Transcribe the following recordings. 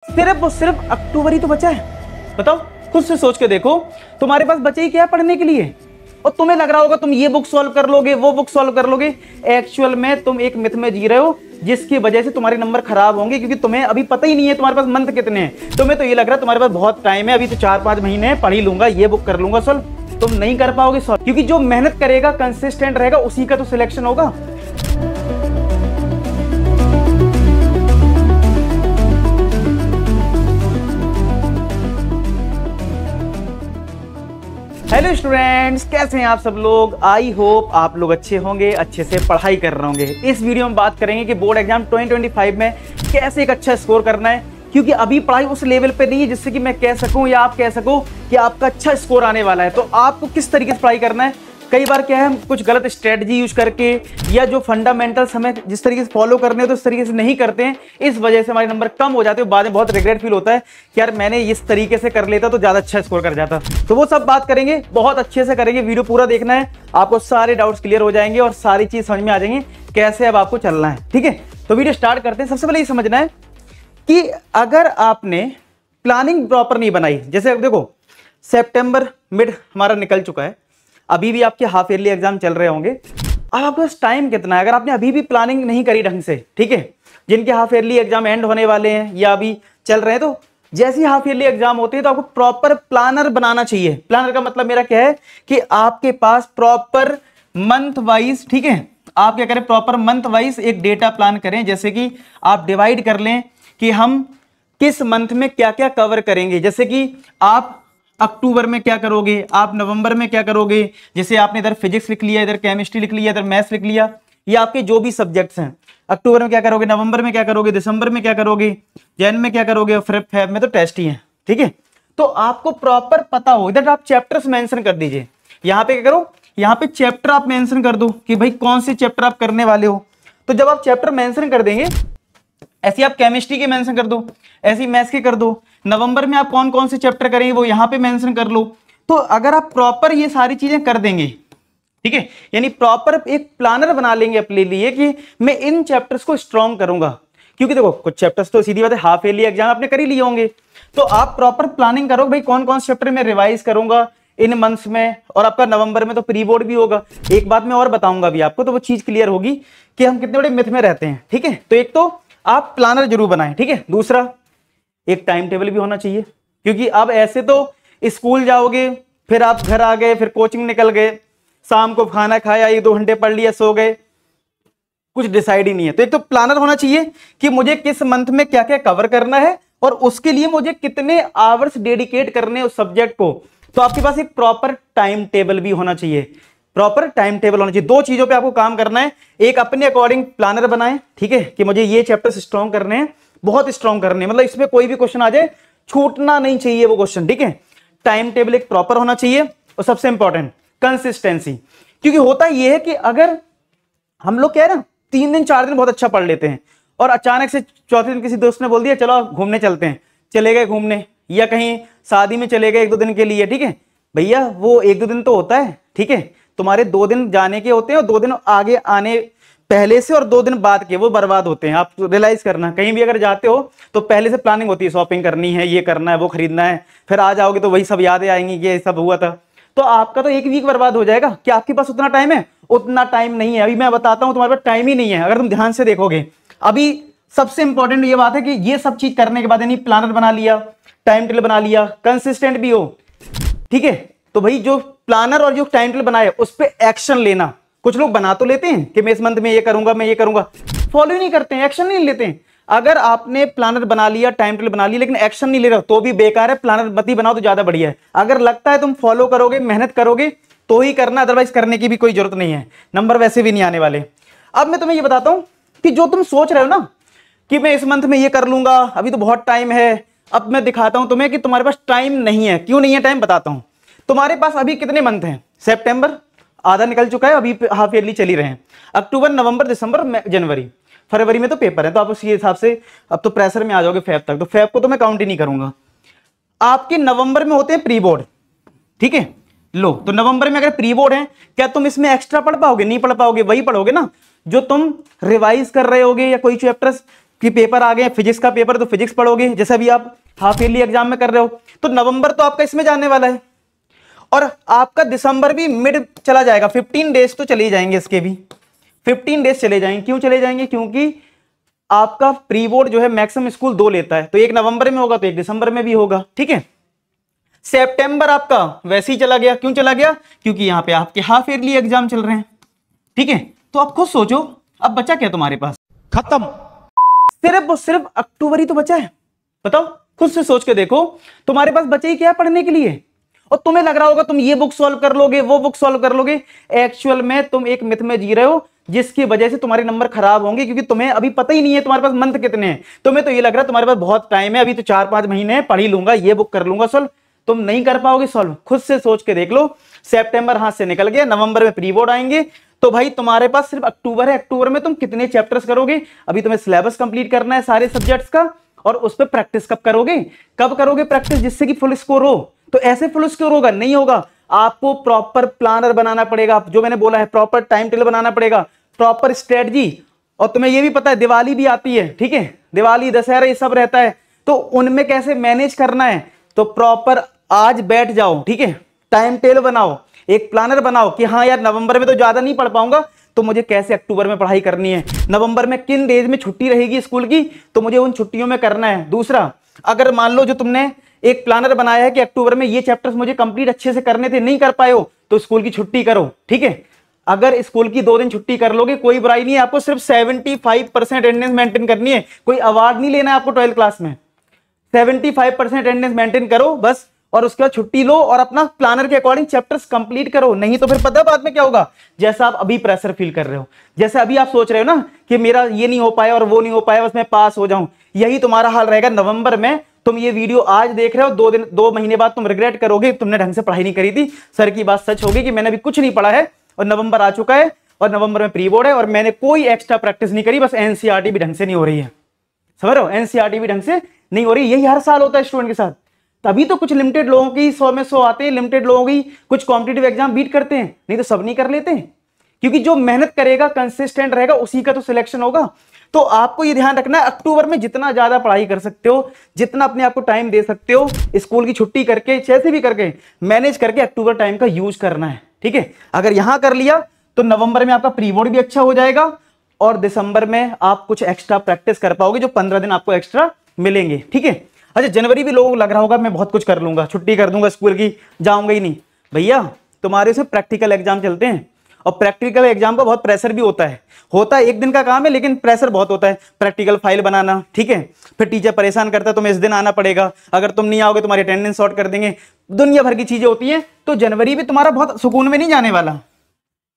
सिर्फ और सिर्फ अक्टूबर ही तो बचा है। बताओ, खुद से सोच के देखो, तुम्हारे पास बचे ही क्या है पढ़ने के लिए। और तुम्हें लग रहा होगा तुम ये बुक सॉल्व कर लोगे, वो बुक सॉल्व कर लोगे। एक्चुअल में तुम एक मिथ में जी रहे हो, जिसकी वजह से तुम्हारे नंबर खराब होंगे, क्योंकि तुम्हें अभी पता ही नहीं है तुम्हारे पास मंथ कितने हैं। तुम्हें तो ये लग रहा है तुम्हारे पास बहुत टाइम है, अभी तो 4-5 महीने हैं, पढ़ ही लूंगा, ये बुक कर लूंगा सॉल्व। तुम नहीं कर पाओगे सॉल्व, क्योंकि जो मेहनत करेगा, कंसिस्टेंट रहेगा, उसी का तो सिलेक्शन होगा। हेलो स्टूडेंट्स, कैसे हैं आप सब लोग। आई होप आप लोग अच्छे होंगे, अच्छे से पढ़ाई कर रहे होंगे। इस वीडियो में बात करेंगे कि बोर्ड एग्जाम 2025 में कैसे एक अच्छा स्कोर करना है, क्योंकि अभी पढ़ाई उस लेवल पे नहीं है जिससे कि मैं कह सकूं या आप कह सको कि आपका अच्छा स्कोर आने वाला है। तो आपको किस तरीके से पढ़ाई करना है। कई बार क्या है, हम कुछ गलत स्ट्रेटजी यूज करके या जो फंडामेंटल्स हमें जिस तरीके से फॉलो करने हो तो उस तरीके से नहीं करते हैं, इस वजह से हमारे नंबर कम हो जाते हैं। बाद में बहुत रिग्रेट फील होता है कि यार मैंने इस तरीके से कर लेता तो ज़्यादा अच्छा स्कोर कर जाता। तो वो सब बात करेंगे, बहुत अच्छे से करेंगे। वीडियो पूरा देखना है, आपको सारे डाउट्स क्लियर हो जाएंगे और सारी चीज़ समझ में आ जाएंगी कैसे अब आपको चलना है। ठीक है, तो वीडियो स्टार्ट करते हैं। सबसे पहले ये समझना है कि अगर आपने प्लानिंग प्रॉपर नहीं बनाई, जैसे देखो सितंबर मिड हमारा निकल चुका है, अभी भी आपके हाफ ईयरली एग्जाम चल रहे होंगे। अब आपके पास टाइम कितना है, अगर आपने अभी भी प्लानिंग नहीं करी ढंग से, ठीक है, जिनके हाफ ईयरली एग्जाम एंड होने वाले हैं या अभी चल रहे हैं, तो जैसे ही हाफ ईयरली एग्जाम होते हैं तो आपको प्रॉपर प्लानर बनाना चाहिए। प्लानर का मतलब मेरा क्या है कि आपके पास प्रॉपर मंथ वाइज, ठीक है, आप क्या करें, प्रॉपर मंथ वाइज एक डेटा प्लान करें। जैसे कि आप डिवाइड कर लें कि हम किस मंथ में क्या क्या कवर करेंगे। जैसे कि आप अक्टूबर में क्या करोगे, आप नवंबर में क्या करोगे। जैसे आपने इधर फिजिक्स लिख लिया, इधर केमिस्ट्री लिख लिया, इधर मैथ्स लिख लिया, ये आपके जो भी सब्जेक्ट्स हैं, अक्टूबर में क्या करोगे, नवंबर में क्या करोगे, दिसंबर में क्या करोगे, जैन में क्या करोगे, और फेब में तो टेस्ट ही है। ठीक है, तो आपको प्रॉपर पता हो। इधर आप चैप्टर्स मेंशन कर दीजिए। यहाँ पे क्या करो, यहाँ पे चैप्टर आप मेंशन कर दो कि भाई कौन से चैप्टर आप करने वाले हो। तो जब आप चैप्टर मेंशन कर देंगे, ऐसे आप केमिस्ट्री के मेंशन कर दो, ऐसे मैथ्स के कर दो, नवंबर में आप कौन कौन से चैप्टर करेंगे वो यहाँ पे मेंशन कर लो। तो अगर आप प्रॉपर ये सारी चीजें कर देंगे, ठीक है, यानी प्रॉपर एक प्लानर बना लेंगे अपने लिए कि मैं इन चैप्टर्स को स्ट्रॉन्ग करूंगा। क्योंकि देखो कुछ चैप्टर्स तो सीधी बात है हाफ ईयरली एग्जाम आपने कर ही लिए होंगे, तो आप प्रॉपर प्लानिंग करो भाई कौन कौन से चैप्टर में रिवाइज करूंगा इन मंथ्स में। और आपका नवंबर में तो प्री बोर्ड भी होगा। एक बात मैं और बताऊंगा अभी आपको, तो वो चीज क्लियर होगी कि हम कितने बड़े मिथ में रहते हैं। ठीक है, तो एक तो आप प्लानर जरूर बनाएं, ठीक है। दूसरा, एक टाइम टेबल भी होना चाहिए, क्योंकि अब ऐसे तो स्कूल जाओगे, फिर आप घर आ गए, फिर कोचिंग निकल गए, शाम को खाना खाया, 1-2 घंटे पढ़ लिया, सो गए, कुछ डिसाइड ही नहीं है। तो एक तो प्लानर होना चाहिए कि मुझे किस मंथ में क्या क्या कवर करना है और उसके लिए मुझे कितने आवर्स डेडिकेट करने उस सब्जेक्ट को। तो आपके पास एक प्रॉपर टाइम टेबल भी होना चाहिए, प्रॉपर टाइम टेबल होना चाहिए। दो चीजों पे आपको काम करना है, एक अपने अकॉर्डिंग प्लानर बनाएं, ठीक है, कि मुझे ये चैप्टर्स स्ट्रॉन्ग करने हैं, बहुत स्ट्रॉन्ग करने हैं, मतलब इसमें कोई भी क्वेश्चन आ जाए छूटना नहीं चाहिए वो क्वेश्चन, ठीक है। टाइम टेबल एक प्रॉपर होना चाहिए और सबसे इंपॉर्टेंट कंसिस्टेंसी। क्योंकि होता यह है कि अगर हम लोग क्या है ना 3 दिन 4 दिन बहुत अच्छा पढ़ लेते हैं और अचानक से चौथे दिन किसी दोस्त ने बोल दिया चलो घूमने चलते हैं, चले गए घूमने, या कहीं शादी में चले गए 1-2 दिन के लिए, ठीक है भैया, वो 1-2 दिन तो होता है, ठीक है, तुम्हारे 2 दिन जाने के होते हैं और 2 दिन आगे आने पहले से और 2 दिन बाद के वो बर्बाद होते हैं। आप रियलाइज करना, कहीं भी अगर जाते हो तो पहले से प्लानिंग होती है, शॉपिंग करनी है, ये करना है, वो खरीदना है, फिर आ जाओगे तो वही सब यादें आएंगी कि ये सब हुआ था। तो आपका तो 1 वीक बर्बाद हो जाएगा। क्या आपके पास उतना टाइम है? उतना टाइम नहीं है। अभी मैं बताता हूं, तुम्हारे पास टाइम ही नहीं है। अगर तुम ध्यान से देखोगे, अभी सबसे इंपॉर्टेंट ये बात है कि ये सब चीज करने के बाद यानी प्लानर बना लिया, टाइम टेबल बना लिया, कंसिस्टेंट भी हो, ठीक है, तो भाई जो प्लानर और जो टाइम टेबल बनाए उस पर एक्शन लेना। कुछ लोग बना तो लेते हैं कि मैं इस मंथ में ये करूंगा, मैं ये करूंगा, फॉलो ही नहीं करते हैं, एक्शन नहीं लेते हैं। अगर आपने प्लानर बना लिया, टाइम टेबल बना लिया, लेकिन एक्शन नहीं ले रहे हो तो भी बेकार है। प्लानर मत ही बनाओ तो ज्यादा बढ़िया है। अगर लगता है तुम फॉलो करोगे, मेहनत करोगे तो ही करना, अदरवाइज करने की भी कोई जरूरत नहीं है, नंबर वैसे भी नहीं आने वाले। अब मैं तुम्हें ये बताता हूं कि जो तुम सोच रहे हो ना कि मैं इस मंथ में ये कर लूंगा, अभी तो बहुत टाइम है, अब मैं दिखाता हूं तुम्हें कि तुम्हारे पास टाइम नहीं है। क्यों नहीं है टाइम, बताता हूं। तुम्हारे पास अभी कितने मंथ हैं? सितंबर आधा निकल चुका है, अभी हाफ ईयरली चली रहे हैं। अक्टूबर, नवंबर, दिसंबर, जनवरी, फरवरी में तो पेपर है, तो आप उसी हिसाब से अब तो प्रेशर में आ जाओगे फेब तक। तो फेब को तो मैं काउंट ही नहीं करूंगा। आपके नवंबर में होते हैं प्री बोर्ड, ठीक है। लो, तो नवंबर में अगर प्री बोर्ड है, क्या तुम इसमें एक्स्ट्रा पढ़ पाओगे? नहीं पढ़ पाओगे। वही पढ़ोगे ना जो तुम रिवाइज कर रहे होगे या कोई चैप्टर्स कि पेपर आ गए, फिजिक्स का पेपर तो फिजिक्स पढ़ोगे, जैसे अभी आप हाफ ईयरली एग्जाम में कर रहे हो, तो नवंबर तो आपका इसमें जाने वाला है और आपका दिसंबर भी मिड चला जाएगा, 15 डेज तो चले जाएंगे, इसके भी 15 डेज चले जाएंगे। क्यों चले जाएंगे? क्योंकि आपका प्री बोर्ड जो है मैक्सिमम स्कूल 2 लेता है, तो एक नवंबर में होगा तो एक दिसंबर में भी होगा, ठीक है। सितंबर आपका वैसे ही चला गया। क्यों चला गया? क्योंकि यहां पे आपके हाफ ईयरली एग्जाम चल रहे हैं, ठीक है। तो आप खुद सोचो, अब बचा क्या तुम्हारे पास? खत्म, सिर्फ और सिर्फ अक्टूबर ही तो बचा है। बताओ, खुद से सोच के देखो, तुम्हारे पास बचे ही क्या पढ़ने के लिए। और तुम्हें लग रहा होगा तुम ये बुक सॉल्व कर लोगे, वो बुक सॉल्व कर लोगे, एक्चुअल में तुम एक मिथ में जी रहे हो जिसकी वजह से तुम्हारे नंबर खराब होंगे, क्योंकि तुम्हें अभी पता ही नहीं है तुम्हारे पास मंथ कितने हैं। तुम्हें तो ये लग रहा है तुम्हारे पास बहुत टाइम है, अभी तो 4-5 महीने हैं, पढ़ ही लूंगा, ये बुक कर लूंगा सॉल्व। तुम नहीं कर पाओगे सॉल्व। खुद से सोच के देख लो, सितंबर हाथ से निकल गया, नवंबर में प्री बोर्ड आएंगे, तो भाई तुम्हारे पास सिर्फ अक्टूबर है। अक्टूबर में तुम कितने चैप्टर्स करोगे? अभी तुम्हें सिलेबस कंप्लीट करना है सारे सब्जेक्ट्स का, और उस पर प्रैक्टिस कब करोगे? कब करोगे प्रैक्टिस जिससे कि फुल स्कोर हो? तो ऐसे फुल स्कोर होगा नहीं होगा, आपको प्रॉपर प्लानर बनाना पड़ेगा, जो मैंने बोला है प्रॉपर टाइम टेबल बनाना पड़ेगा, प्रॉपर स्ट्रेटजी। और तुम्हें ये भी पता है दिवाली भी आती है, ठीक है, दिवाली दशहरा ये सब रहता है, तो उनमें कैसे मैनेज करना है। तो प्रॉपर आज बैठ जाओ, ठीक है, टाइम टेबल बनाओ, एक प्लानर बनाओ कि हाँ यार नवंबर में तो ज्यादा नहीं पढ़ पाऊंगा, तो मुझे कैसे अक्टूबर में पढ़ाई करनी है, नवंबर में किन डेज में छुट्टी रहेगी स्कूल की, तो मुझे उन छुट्टियों में करना है। दूसरा, अगर मान लो जो तुमने एक प्लानर बनाया है कि अक्टूबर में ये चैप्टर्स मुझे कंप्लीट अच्छे से करने थे, नहीं कर पाए हो, तो स्कूल की छुट्टी करो, ठीक है। अगर स्कूल की 2 दिन छुट्टी कर लोगे कोई बुराई नहीं है, आपको सिर्फ 75% अटेंडेंस मेंटेन करनी है, कोई अवार्ड नहीं लेना है आपको 12th क्लास में। 75% अटेंडेंस मेंटेन करो बस, और उसके बाद छुट्टी लो और अपना प्लानर के अकॉर्डिंग चैप्टर्स कंप्लीट करो। नहीं तो फिर पता बाद में क्या होगा, जैसा आप अभी प्रेशर फील कर रहे हो, जैसे अभी आप सोच रहे हो ना कि मेरा ये नहीं हो पाया और वो नहीं हो पाया, बस मैं पास हो जाऊं, यही तुम्हारा हाल रहेगा नवंबर में। तुम ये वीडियो आज देख रहे हो, 2 महीने बाद तुम रिग्रेट करोगे तुमने ढंग से पढ़ाई नहीं करी थी। सर की बात सच होगी कि मैंने अभी कुछ नहीं पढ़ा है और नवंबर आ चुका है और नवंबर में प्री बोर्ड है और मैंने कोई एक्स्ट्रा प्रैक्टिस नहीं करी, बस एनसीईआरटी भी ढंग से नहीं हो रही है। समझ रहे हो, एनसीईआरटी भी ढंग से नहीं हो रही। यही हर साल होता है स्टूडेंट के साथ। तभी तो कुछ लिमिटेड लोगों की 100 में 100 आते हैं, लिमिटेड लोगों की कुछ कॉम्पिटिटिव एग्जाम बीट करते हैं, नहीं तो सब नहीं कर लेते, क्योंकि जो मेहनत करेगा कंसिस्टेंट रहेगा उसी का तो सिलेक्शन होगा। तो आपको ये ध्यान रखना है, अक्टूबर में जितना ज्यादा पढ़ाई कर सकते हो, जितना अपने आप को टाइम दे सकते हो, स्कूल की छुट्टी करके जैसे भी करके मैनेज करके अक्टूबर टाइम का यूज करना है, ठीक है। अगर यहां कर लिया तो नवंबर में आपका प्री बोर्ड भी अच्छा हो जाएगा और दिसंबर में आप कुछ एक्स्ट्रा प्रैक्टिस कर पाओगे, जो 15 दिन आपको एक्स्ट्रा मिलेंगे, ठीक है। अच्छा, जनवरी भी लोगों को लग रहा होगा मैं बहुत कुछ कर लूंगा, छुट्टी कर दूंगा स्कूल की, जाऊंगा ही नहीं। भैया तुम्हारे से प्रैक्टिकल एग्जाम चलते हैं और प्रैक्टिकल एग्जाम का बहुत प्रेशर भी होता है, एक दिन का काम है लेकिन प्रेशर बहुत होता है। प्रैक्टिकल फाइल बनाना, ठीक है, फिर टीचर परेशान करता है तुम्हें इस दिन आना पड़ेगा, अगर तुम नहीं आओगे तुम्हारी अटेंडेंस शॉर्ट कर देंगे, दुनिया भर की चीजें होती हैं। तो जनवरी भी तुम्हारा बहुत सुकून में नहीं जाने वाला,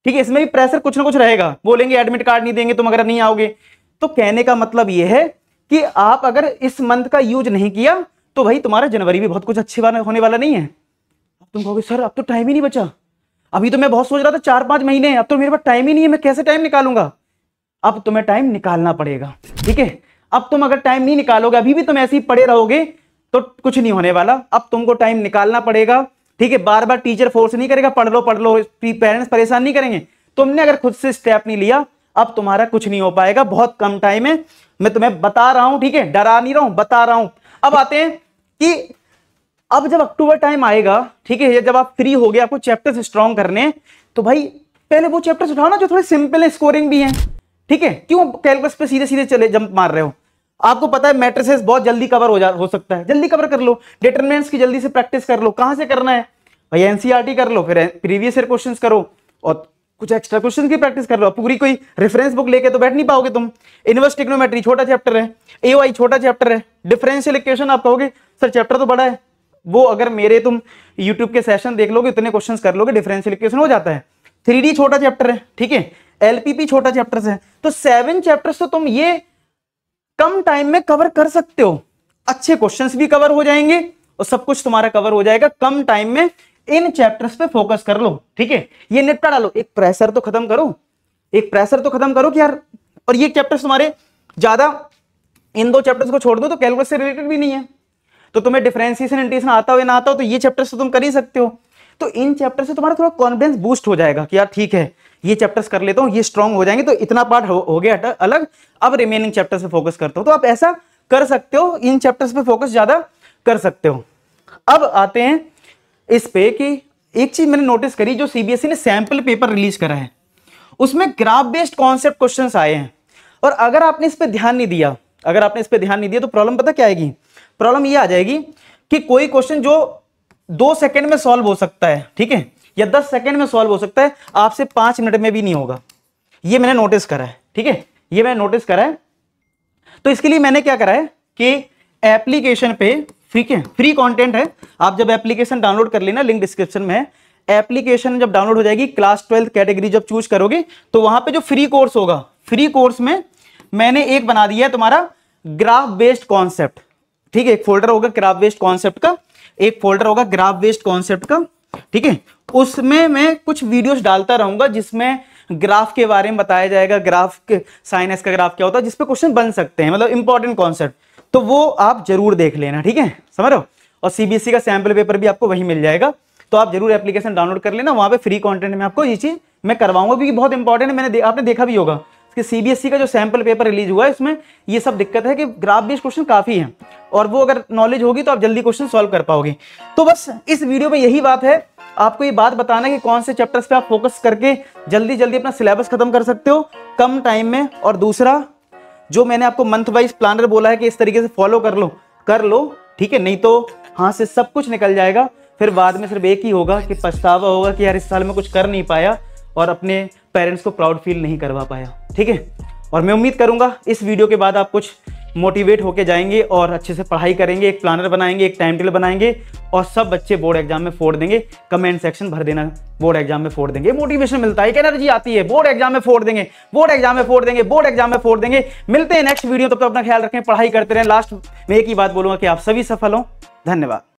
ठीक है। इसमें भी प्रेशर कुछ ना कुछ रहेगा, बोलेंगे एडमिट कार्ड नहीं देंगे तुम अगर नहीं आओगे। तो कहने का मतलब यह है कि आप अगर इस मंथ का यूज नहीं किया तो भाई तुम्हारा जनवरी भी बहुत कुछ अच्छे होने वाला नहीं है। अब तुम कहोगे सर अब तो टाइम ही नहीं बचा, अभी तो मैं बहुत सोच रहा था 4-5 महीने, अब तो मेरे पास टाइम ही नहीं है, मैं कैसे टाइम निकालूंगा। अब तुम्हें टाइम निकालना पड़ेगा, ठीक है। अब तुम अगर टाइम नहीं निकालोगे, अभी भी तुम ऐसे ही पड़े रहोगे तो कुछ नहीं होने वाला। अब तुमको टाइम निकालना पड़ेगा, ठीक है। बार बार टीचर फोर्स नहीं करेगा पढ़ लो, पेरेंट्स परेशान नहीं करेंगे। तुमने अगर खुद से स्टेप नहीं लिया, अब तुम्हारा कुछ नहीं हो पाएगा, बहुत कम टाइम है, मैं तुम्हें बता रहा हूं, ठीक है, डरा नहीं रहा हूं, बता रहा हूं। अब आते हैं कि अब जब अक्टूबर टाइम आएगा, ठीक है, जब आप फ्री हो गए, आपको चैप्टर्स स्ट्रॉन्ग करने, तो भाई पहले वो चैप्टर्स उठाओ ना जो थोड़े सिंपल है, स्कोरिंग भी हैं, ठीक है। क्यों कैलकुलस पे सीधे सीधे चले जंप मार रहे हो? आपको पता है मैट्रिसेस बहुत जल्दी कवर हो सकता है, जल्दी कवर कर लो। डिटरमिनेंट्स की जल्दी से प्रैक्टिस कर लो। कहां से करना है भाई? एनसीईआरटी कर लो, फिर प्रीवियस ईयर क्वेश्चंस करो और कुछ एक्स्ट्रा क्वेश्चन की प्रैक्टिस कर लो। पूरी कोई रेफरेंस बुक लेके तो बैठ नहीं पाओगे तुम। इनवर्स ट्रिग्नोमेट्री छोटा चैप्टर है, एओआई छोटा चैप्टर है, डिफरेंशियल इक्वेशन आप कहोगे सर चैप्टर तो बड़ा है, वो अगर मेरे तुम यूट्यूब के सेशन देख लोगे, इतने क्वेश्चंस कर लोगे, डिफरेंशियल इक्वेशन हो जाता है। 3D छोटा चैप्टर है, ठीक है, एलपीपी छोटा चैप्टर है। तो 7 चैप्टर्स तो तुम ये कम टाइम में कवर कर सकते हो, अच्छे क्वेश्चंस भी कवर हो जाएंगे और सब कुछ तुम्हारा कवर हो जाएगा कम टाइम में। इन चैप्टर्स पे फोकस कर लो, ठीक है, ये निपटा डालो। एक प्रेशर तो खत्म करो, एक प्रेशर तो खत्म करो कि यार, और ये चैप्टर्स तुम्हारे ज्यादा, इन 2 चैप्टर्स को छोड़ दो तो कैलकुलस से रिलेटेड भी नहीं है, तो तुम्हें डिफरेंशिएशन इंटीग्रेशन आता हो या ना आता हो, तो ये चैप्टर्स तो तुम कर ही सकते हो। तो इन चैप्टर से तुम्हारा थोड़ा कॉन्फिडेंस बूस्ट हो जाएगा कि यार ठीक है, ये चैप्टर्स कर लेता हूँ, ये स्ट्रांग हो जाएंगे, तो इतना पार्ट हो गया अलग, अब रिमेनिंग चैप्टर पे फोकस करता हूँ। तो आप ऐसा कर सकते हो, इन चैप्टर्स पे फोकस ज्यादा कर सकते हो। अब आते हैं इस पे कि एक चीज मैंने नोटिस करी, जो सीबीएसई ने सैंपल पेपर रिलीज करा है उसमें ग्राफ बेस्ड कॉन्सेप्ट क्वेश्चंस आए हैं, और अगर आपने इस पे ध्यान नहीं दिया, तो प्रॉब्लम पता क्या आएगी? प्रॉब्लम ये आ जाएगी कि कोई क्वेश्चन जो 2 सेकंड में सॉल्व हो सकता है, ठीक है, या 10 सेकंड में सॉल्व हो सकता है, आपसे 5 मिनट में भी नहीं होगा। ये मैंने नोटिस करा है, ठीक है, ये मैंने नोटिस करा है। तो इसके लिए मैंने क्या करा है कि एप्लीकेशन पे, ठीक है, फ्री कंटेंट है, आप जब एप्लीकेशन डाउनलोड कर लेना, लिंक डिस्क्रिप्शन में है, एप्लीकेशन जब डाउनलोड हो जाएगी, क्लास 12 कैटेगरी जब चूज करोगे तो वहां पे जो फ्री कोर्स होगा, फ्री कोर्स में मैंने एक बना दिया है तुम्हारा ग्राफ बेस्ड कॉन्सेप्ट, ठीक है, एक फोल्डर होगा ग्राफ बेस्ड कॉन्सेप्ट का, एक फोल्डर होगा ग्राफ बेस्ड कॉन्सेप्ट का, ठीक है, उसमें मैं कुछ वीडियोस डालता रहूंगा जिसमें ग्राफ के बारे में बताया जाएगा, ग्राफ के साइन एक्स का ग्राफ क्या होता है, जिसपे क्वेश्चन बन सकते हैं, मतलब इंपॉर्टेंट कॉन्सेप्ट, तो वो आप जरूर देख लेना, ठीक है, समझ रहे हो। और सीबीएसई का सैंपल पेपर भी आपको वहीं मिल जाएगा, तो आप जरूर एप्लीकेशन डाउनलोड कर लेना, वहां पे फ्री कंटेंट में आपको ये चीज मैं करवाऊंगा, क्योंकि बहुत इंपॉर्टेंट है, आपने देखा भी होगा कि सीबीएसई का जो सैंपल पेपर रिलीज हुआ है इसमें ये सब दिक्कत है कि ग्राफ बेस्ड क्वेश्चन काफी हैं, और वो अगर नॉलेज होगी तो आप जल्दी क्वेश्चन सॉल्व कर पाओगे। तो बस इस वीडियो में यही बात है, आपको ये बात बताना कि कौन से चैप्टर्स पे आप फोकस करके जल्दी जल्दी अपना सिलेबस खत्म कर सकते हो कम टाइम में, और दूसरा जो मैंने आपको मंथ वाइज प्लानर बोला है कि इस तरीके से फॉलो कर लो, ठीक है, नहीं तो हाथ से सब कुछ निकल जाएगा, फिर बाद में सिर्फ एक ही होगा कि पछतावा होगा कि यार इस साल में कुछ कर नहीं पाया और अपने पेरेंट्स को प्राउड फील नहीं करवा पाया, ठीक है। और मैं उम्मीद करूंगा इस वीडियो के बाद आप कुछ मोटिवेट होके जाएंगे और अच्छे से पढ़ाई करेंगे, एक प्लानर बनाएंगे, एक टाइम टेबल बनाएंगे, और सब बच्चे बोर्ड एग्जाम में फोड़ देंगे। कमेंट सेक्शन भर देना, बोर्ड एग्जाम में फोड़ देंगे, मोटिवेशन मिलता है, एक एनर्जी आती है, बोर्ड एग्जाम में फोड़ देंगे, बोर्ड एग्जाम में फोड़ देंगे, बोर्ड एग्जाम में फोड़ देंगे। मिलते हैं नेक्स्ट वीडियो, तब तक अपना ख्याल रखें, पढ़ाई करते रहें। लास्ट में एक ही बात बोलूंगा कि आप सभी सफल हों। धन्यवाद।